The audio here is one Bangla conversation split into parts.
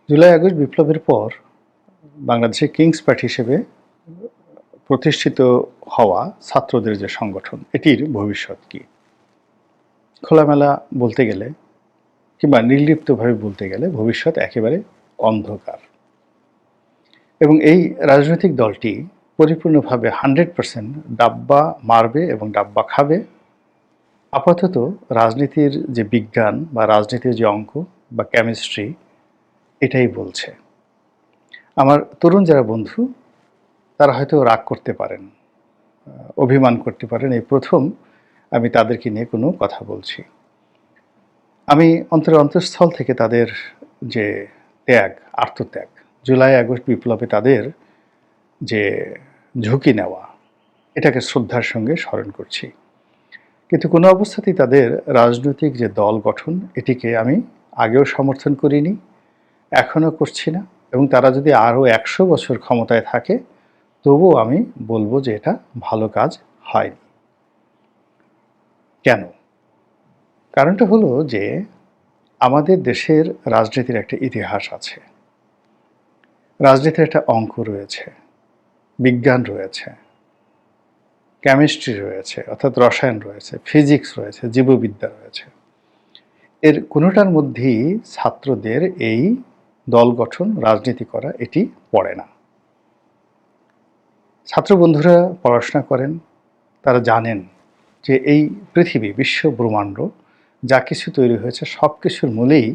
জুলাই আগস্ট বিপ্লবের পর বাংলাদেশের কিংস পার্টি হিসেবে প্রতিষ্ঠিত হওয়া ছাত্রদের যে সংগঠন, এটির ভবিষ্যৎ কি? খোলামেলা বলতে গেলে কিংবা নির্লিপ্তভাবে বলতে গেলে ভবিষ্যৎ একেবারে অন্ধকার। এবং এই রাজনৈতিক দলটি পরিপূর্ণভাবে 100% ডাব্বা মারবে এবং ডাব্বা খাবে। আপাতত রাজনীতির যে বিজ্ঞান বা রাজনীতির যে অঙ্ক বা কেমিস্ট্রি, এটাই বলছে। আমার তরুণ যারা বন্ধু, তারা হয়তো রাগ করতে পারেন, অভিমান করতে পারেন। এই প্রথম আমি তাদেরকে নিয়ে কোনো কথা বলছি। আমি অন্তঃস্থল থেকে তাদের যে ত্যাগ, আত্মত্যাগ, জুলাই আগস্ট বিপ্লবে তাদের যে ঝুঁকি নেওয়া, এটাকে শ্রদ্ধার সঙ্গে স্মরণ করছি। কিন্তু কোনো অবস্থাতেই তাদের রাজনৈতিক যে দল গঠন, এটিকে আমি আগেও সমর্থন করিনি, এখনও করছি না। এবং তারা যদি আরও 100 বছর ক্ষমতায় থাকে, তবুও আমি বলবো যে এটা ভালো কাজ হয়নি। কেন? কারণটা হলো যে আমাদের দেশের রাজনীতির একটা ইতিহাস আছে, রাজনীতির একটা অঙ্ক রয়েছে, বিজ্ঞান রয়েছে, কেমিস্ট্রি রয়েছে অর্থাৎ রসায়ন রয়েছে, ফিজিক্স রয়েছে, জীববিদ্যা রয়েছে। এর কোনোটার মধ্যেই ছাত্রদের এই দল গঠন, রাজনীতি করা, এটি পড়ে না। ছাত্র বন্ধুরা পড়াশোনা করেন, তারা জানেন যে এই পৃথিবী, বিশ্ব ব্রহ্মাণ্ড যা কিছু তৈরি হয়েছে, সব কিছুর মূলেই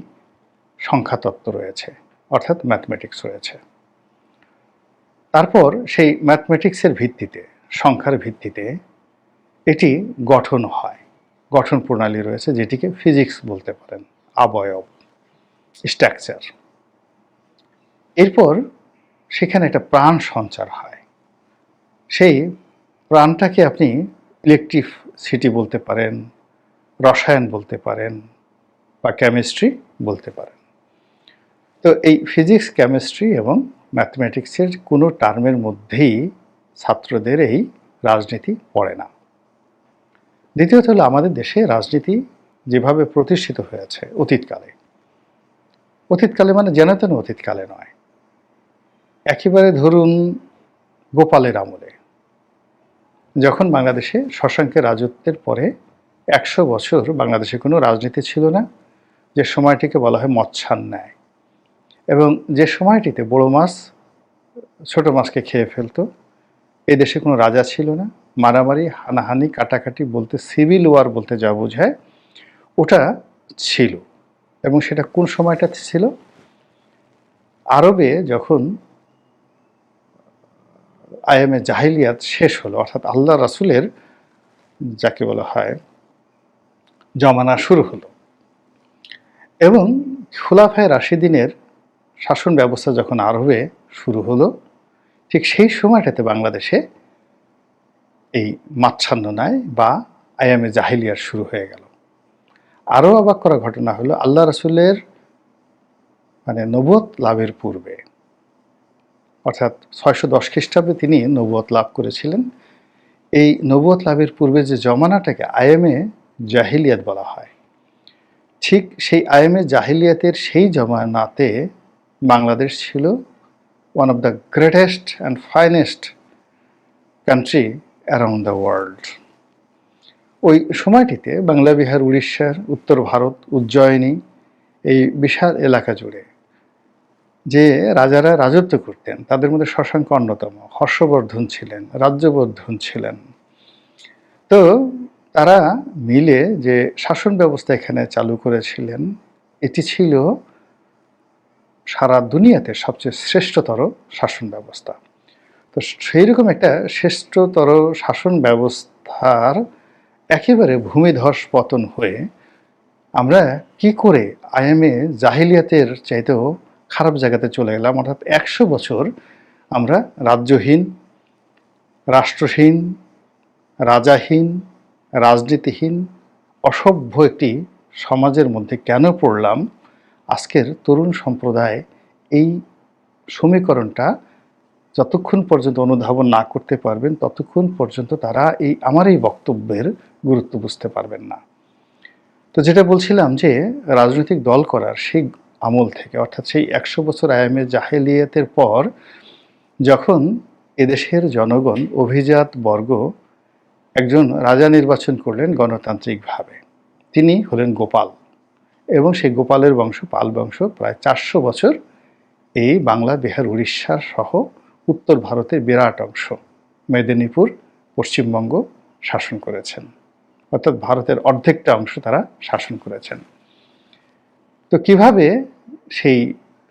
সংখ্যাতত্ত্ব রয়েছে, অর্থাৎ ম্যাথমেটিক্স রয়েছে। তারপর সেই ম্যাথমেটিক্সের ভিত্তিতে, সংখ্যার ভিত্তিতে এটি গঠন হয়, গঠন প্রণালী রয়েছে, যেটিকে ফিজিক্স বলতে পারেন, অবয়ব, স্ট্রাকচার। এরপর সেখানে একটা প্রাণ সঞ্চার হয়। সেই প্রাণটাকে আপনি ইলেকট্রিসিটি বলতে পারেন, রসায়ন বলতে পারেন, বা কেমিস্ট্রি বলতে পারেন। তো এই ফিজিক্স, কেমিস্ট্রি এবং ম্যাথমেটিক্সের কোনো টার্মের মধ্যেই ছাত্রদের এই রাজনীতি পড়ে না। দ্বিতীয়ত হলো, আমাদের দেশে রাজনীতি যেভাবে প্রতিষ্ঠিত হয়েছে অতীতকালে মানে যেন তেন অতীতকালে নয়, একেবারে ধরুন গোপালের আমলে, যখন বাংলাদেশে শশাঙ্কের রাজত্বের পরে 100 বছর বাংলাদেশে কোনো রাজনীতি ছিল না, যে সময়টিকে বলা হয় মৎস্যান্যায়। এবং যে সময়টিতে বড় মাছ ছোট মাছকে খেয়ে ফেলতো, এই দেশে কোনো রাজা ছিল না। মারামারি, হানাহানি, কাটাকাটি বলতে, সিভিল ওয়ার বলতে যা বোঝায়, ওটা ছিল। এবং সেটা কোন সময়টাতে ছিল? আরবে যখন আয়ামে জাহিলিয়াত শেষ হলো, অর্থাৎ আল্লাহ রাসূলের যাকে বলা হয় জমানা শুরু হলো, এবং খুলাফায়ে রাশিদিনের শাসন ব্যবস্থা যখন আরবে শুরু হলো, ঠিক সেই সময়টাতে বাংলাদেশে এই মাচ্ছান্যনায় বা আয়ামে জাহিলিয়াত শুরু হয়ে গেল। আরও অবাক করা ঘটনা হলো, আল্লাহ রাসূলের নবুয়ত লাভের পূর্বে, অর্থাৎ 610 খ্রিস্টাব্দে তিনি নবুয়ত লাভ করেছিলেন। এই নবুয়ত লাভের পূর্বে যে জমানাটাকে আয়ামে জাহিলিয়াত বলা হয়, ঠিক সেই আয়ামে জাহিলিয়াতের সেই জমানাতে বাংলাদেশ ছিল one of the greatest and finest country around the world. ওই সময়টিতে বাংলা, বিহার, উড়িষ্যার, উত্তর ভারত, উজ্জয়িনী, এই বিশাল এলাকা জুড়ে যে রাজারা রাজত্ব করতেন, তাদের মধ্যে শশাঙ্ক অন্যতম। হর্ষবর্ধন ছিলেন, রাজ্যবর্ধন ছিলেন। তো তারা মিলে যে শাসন ব্যবস্থা এখানে চালু করেছিলেন, এটি ছিল সারা দুনিয়াতে সবচেয়ে শ্রেষ্ঠতর শাসন ব্যবস্থা। তো সেই রকম একটা শ্রেষ্ঠতর শাসন ব্যবস্থার একেবারে ভূমিধস পতন হয়ে আমরা কি করে আয়ামে জাহিলিয়াতের চাইতেও খারাপ জায়গাতে চলে গেলাম? অর্থাৎ 100 বছর আমরা রাজ্যহীন, রাষ্ট্রহীন, রাজাহীন, রাজনীতিহীন, অসভ্য একটি সমাজের মধ্যে কেন পড়লাম? আজকের তরুণ সম্প্রদায় এই সমীকরণটা যতক্ষণ পর্যন্ত অনুধাবন না করতে পারবেন, ততক্ষণ পর্যন্ত তারা আমার এই বক্তব্যের গুরুত্ব বুঝতে পারবেন না। তো যেটা বলছিলাম, যে রাজনৈতিক দল করার সেই আমল থেকে, অর্থাৎ সেই 100 বছর আয়ামে জাহেলিয়াতের পর যখন এদেশের জনগণ অভিজাত বর্গ একজন রাজা নির্বাচন করলেন গণতান্ত্রিকভাবে, তিনি হলেন গোপাল, এবং সেই গোপালের বংশ পাল বংশ প্রায় 400 বছর এই বাংলা, বিহার, উড়িষ্যা সহ উত্তর ভারতের বিরাট অংশ, মেদিনীপুর, পশ্চিমবঙ্গ শাসন করেছেন, অর্থাৎ ভারতের অর্ধেকটা অংশ তারা শাসন করেছেন। তো কিভাবে সেই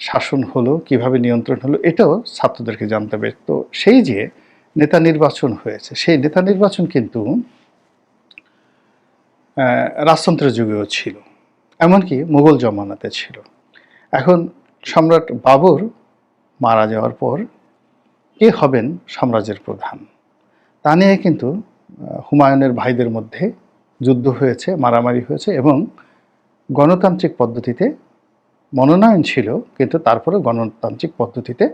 শাসন হলো, কিভাবে নিয়ন্ত্রণ হলো, এটাও ছাত্রদেরকে জানতে হবে। তো সেই যে নেতা নির্বাচন হয়েছে, সেই নেতা নির্বাচন কিন্তু রাজতন্ত্রের যুগেও ছিল, এমনকি মুঘল জমানাতে ছিল। এখন সম্রাট বাবর মারা যাওয়ার পর কে হবেন সাম্রাজ্যের প্রধান, তা নিয়ে কিন্তু হুমায়ুনের ভাইদের মধ্যে যুদ্ধ হয়েছে, মারামারি হয়েছে, এবং গণতান্ত্রিক পদ্ধতিতে মনোনয়ন ছিল, কিন্তু তারপরে গণতান্ত্রিক পদ্ধতিতে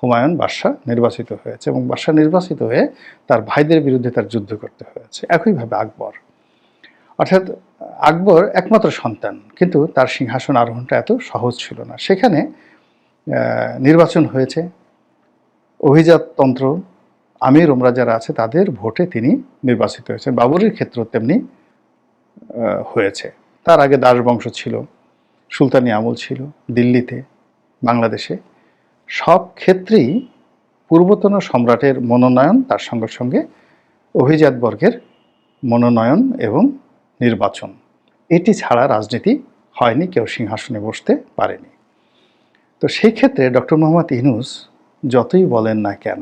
হুমায়ুন বাদশাহ নির্বাচিত হয়েছে, এবং বাদশাহ নির্বাচিত হয়ে তার ভাইদের বিরুদ্ধে তার যুদ্ধ করতে হয়েছে। একইভাবে আকবর, অর্থাৎ আকবর একমাত্র সন্তান, কিন্তু তার সিংহাসন আরোহণটা এত সহজ ছিল না। সেখানে নির্বাচন হয়েছে, অভিজাততন্ত্র আমির ওমরা যারা আছে তাদের ভোটে তিনি নির্বাচিত হয়েছেন। বাবরের ক্ষেত্রেও তেমনি হয়েছে। তার আগে দাস বংশ ছিল, সুলতানি আমল ছিল দিল্লিতে, বাংলাদেশে। সব ক্ষেত্রেই পূর্বতন সম্রাটের মনোনয়ন, তার সঙ্গে সঙ্গে অভিজাত বর্গের মনোনয়ন এবং নির্বাচন, এটি ছাড়া রাজনীতি হয়নি, কেউ সিংহাসনে বসতে পারেনি। তো সেই ক্ষেত্রে ডক্টর মোহাম্মদ ইউনূস যতই বলেন না কেন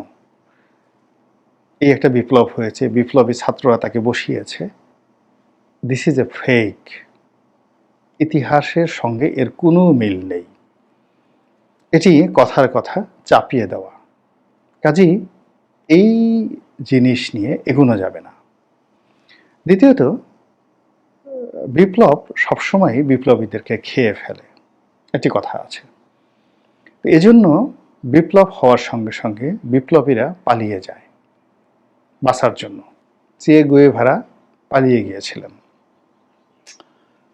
এই একটা বিপ্লব হয়েছে, বিপ্লবী ছাত্ররা তাকে বসিয়েছে, দিস ইজ এ ফেক, ইতিহাসের সঙ্গে এর কোনো মিল নেই, এটি কথার কথা চাপিয়ে দেওয়া। কাজেই এই জিনিস নিয়ে এগোনো যাবে না। দ্বিতীয়ত, বিপ্লব সবসময় বিপ্লবীদেরকে খেয়ে ফেলে, একটি কথা আছে। এজন্য বিপ্লব হওয়ার সঙ্গে সঙ্গে বিপ্লবীরা পালিয়ে যায় বাঁচার জন্য। চে গুয়েভারা পালিয়ে গিয়েছিলেন,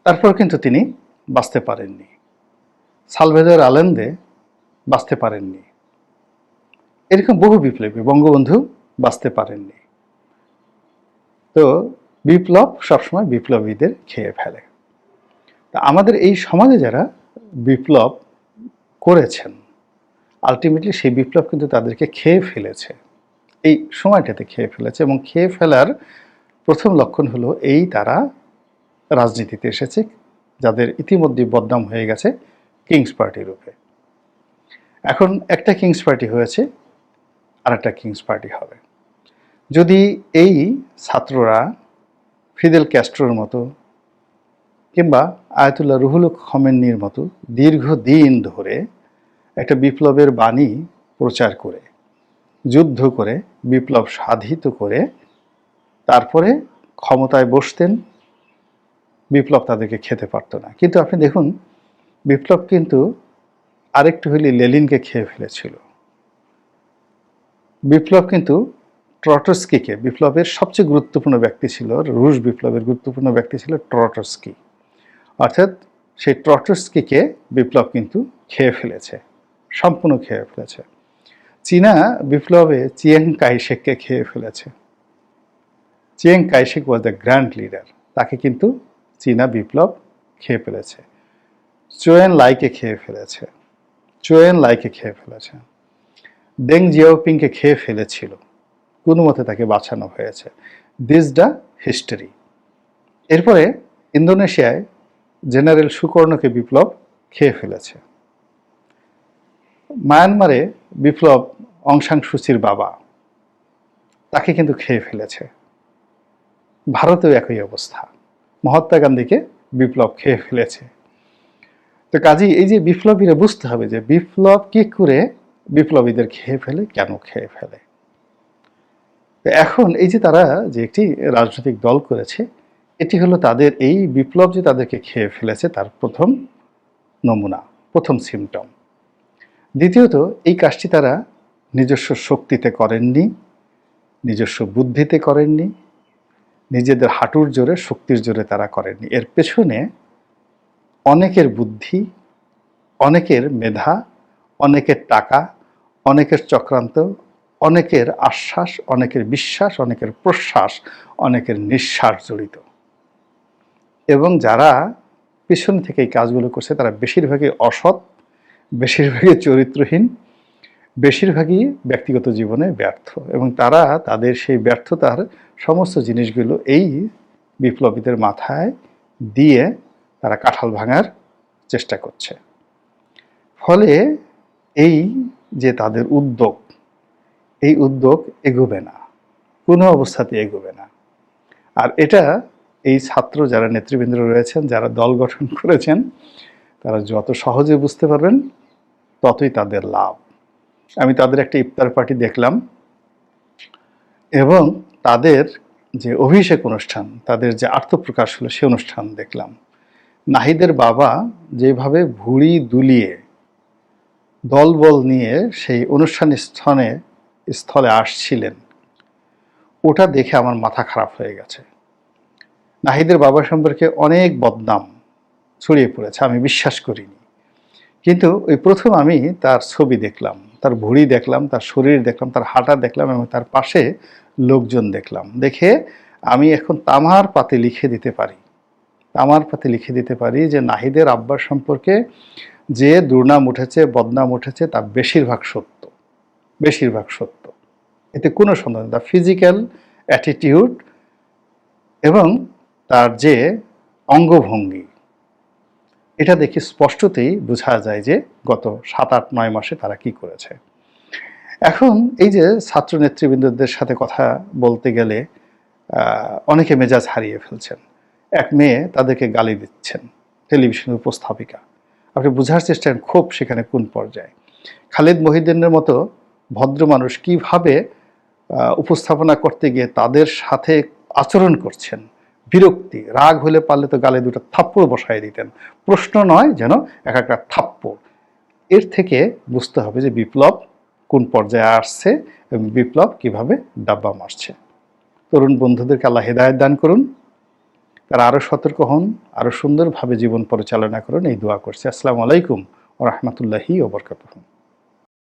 তারপর কিন্তু তিনি বাঁচতে পারেননি। সালভেদর আলেন্দে বাঁচতে পারেননি। এরকম বহু বিপ্লবী, বঙ্গবন্ধু বাঁচতে পারেননি। তো বিপ্লব সবসময় বিপ্লবীদের খেয়ে ফেলে। তা আমাদের এই সমাজে যারা বিপ্লব করেছেন, আলটিমেটলি সেই বিপ্লব কিন্তু তাদেরকে খেয়ে ফেলেছে, এই সময়টাতে খেয়ে ফেলেছে। এবং খেয়ে ফেলার প্রথম লক্ষণ হলো এই, তারা রাজনীতিতে এসেছে, যাদের ইতিমধ্যে বদনাম হয়ে গেছে কিংস পার্টি রূপে। এখন একটা কিংস পার্টি হয়েছে, আর একটা কিংস পার্টি হবে। যদি এই ছাত্ররা ফিদেল ক্যাস্ট্রোর মতো কিংবা আয়াতুল্লাহ রুহুল খমেনির মতো দীর্ঘদিন ধরে একটা বিপ্লবের বাণী প্রচার করে, যুদ্ধ করে, বিপ্লব সাধিত করে তারপরে ক্ষমতায় বসতেন, বিপ্লব তাদেরকে খেতে পারত না। কিন্তু আপনি দেখুন, বিপ্লব কিন্তু আরেকটু হলে লেনিনকে খেয়ে ফেলেছিল। বিপ্লব কিন্তু ট্রটস্কিকে, বিপ্লবের সবচেয়ে গুরুত্বপূর্ণ ব্যক্তি ছিল, রুশ বিপ্লবের গুরুত্বপূর্ণ ব্যক্তি ছিল ট্রটস্কি, অর্থাৎ সেই ট্রটস্কিকে বিপ্লব কিন্তু খেয়ে ফেলেছে, সম্পূর্ণ খেয়ে ফেলেছে। চীনা বিপ্লবে চিয়াং কাইশেককে খেয়ে ফেলেছে। Chiang Kai-shek was the grand leader, তাকে কিন্তু চীনা বিপ্লব খেয়ে ফেলেছে। চোয়েন লাইকে খেয়ে ফেলেছে, চোয়েন লাইকে খেয়ে ফেলেছে। দেং জিয়াওপিংকে খেয়ে ফেলেছিল, কোনো মতে তাকে বাঁচানো হয়েছে। This the history. এরপরে ইন্দোনেশিয়ায় জেনারেল সুকর্ণকে বিপ্লব খেয়ে ফেলেছে। মায়ানমারে বিপ্লব অং সান সুচির বাবা, তাকে কিন্তু খেয়ে ফেলেছে। ভারতেও একই অবস্থা, মহাত্মা গান্ধীকে বিপ্লব খেয়ে ফেলেছে। তো কাজেই এই যে বিপ্লবীরা বুঝতে হবে যে বিপ্লব কি করে বিপ্লবীদের খেয়ে ফেলে, কেন খেয়ে ফেলে। এখন এই যে তারা যে একটি রাজনৈতিক দল করেছে, এটি হলো তাদের এই বিপ্লব যে তাদেরকে খেয়ে ফেলেছে তার প্রথম নমুনা, প্রথম সিমটম। দ্বিতীয়ত, এই কাজটি তারা নিজস্ব শক্তিতে করেননি, নিজস্ব বুদ্ধিতে করেননি, নিজেদের হাঁটুর জোরে, শক্তির জোরে তারা করেননি। এর পেছনে অনেকের বুদ্ধি, অনেকের মেধা, অনেকের টাকা, অনেকের চক্রান্ত, অনেকের আশ্বাস, অনেকের বিশ্বাস, অনেকের প্রশ্বাস, অনেকের নিঃশ্বাস জড়িত। এবং যারা পিছন থেকে এই কাজগুলো করছে তারা বেশিরভাগই অসৎ, বেশিরভাগই চরিত্রহীন, বেশিরভাগই ব্যক্তিগত জীবনে ব্যর্থ, এবং তারা তাদের সেই ব্যর্থতার সমস্ত জিনিসগুলো এই বিপ্লবীদের মাথায় দিয়ে তারা কাঁঠাল ভাঙার চেষ্টা করছে। ফলে এই যে তাদের উদ্যোগ, এই উদ্যোগ এগোবে না, কোনো অবস্থাতে এগোবে না। আর এটা এই ছাত্র যারা নেতৃবৃন্দ রয়েছেন, যারা দল গঠন করেছেন, তারা যত সহজে বুঝতে পারবেন ততই তাদের লাভ। আমি তাদের একটা ইফতার পার্টি দেখলাম, এবং তাদের যে অভিষেক অনুষ্ঠান, তাদের যে আত্মপ্রকাশ হলো সে অনুষ্ঠান দেখলাম। নাহিদের বাবা যেভাবে ভুঁড়ি দুলিয়ে দলবল নিয়ে সেই অনুষ্ঠান স্থলে আসছিলেন, ওটা দেখে আমার মাথা খারাপ হয়ে গেছে। নাহিদের বাবা সম্পর্কে অনেক বদনাম ছড়িয়ে পড়েছে, আমি বিশ্বাস করিনি। কিন্তু ওই প্রথম আমি তার ছবি দেখলাম, তার ভুঁড়ি দেখলাম, তার শরীর দেখলাম, তার হাঁটা দেখলাম, এবং তার পাশে লোকজন দেখলাম। দেখে আমি এখন তামার পাতে লিখে দিতে পারি, তামার পাতে লিখে দিতে পারি যে নাহিদের আব্বার সম্পর্কে যে দুর্নাম উঠেছে, বদনাম উঠেছে, তা বেশিরভাগ সত্য, বেশিরভাগ সত্য। এতে কোনো সন্দেহ নেই। তার ফিজিক্যাল অ্যাটিটিউড এবং তার যে অঙ্গভঙ্গি, এটা দেখে স্পষ্টতই বোঝা যায় যে গত 7-8-9 মাসে তারা কি করেছে। এখন এই যে ছাত্র নেতৃবৃন্দদের সাথে কথা বলতে গেলে অনেকে মেজাজ হারিয়ে ফেলছেন। এক মেয়ে তাদেরকে গালি দিচ্ছেন, টেলিভিশনের উপস্থাপিকা। আপনি বোঝার চেষ্টা করেন ক্ষোভ সেখানে কোন পর্যায়ে। খালিদ মহিউদ্দিনের মতো ভদ্র মানুষ কিভাবে উপস্থাপনা করতে গিয়ে তাদের সাথে আচরণ করছেন, বিরক্তি, রাগ হলে পারলে তো গালে দুটো থাপ্পড় বসায় দিতেন, প্রশ্ন নয়, যেন এক একটা থাপ্পড়। এর থেকে বুঝতে হবে যে বিপ্লব কোন পর্যায়ে আসছে এবং বিপ্লব কিভাবে ডাব্বা মারছে। তরুণ বন্ধুদেরকে আল্লাহ হেদায়েত দান করুন, তারা আরও সতর্ক হন, আরও সুন্দরভাবে জীবন পরিচালনা করুন, এই দোয়া করছি। আসসালামু আলাইকুম ওয়া রাহমাতুল্লাহি ওয়া বারাকাতুহু।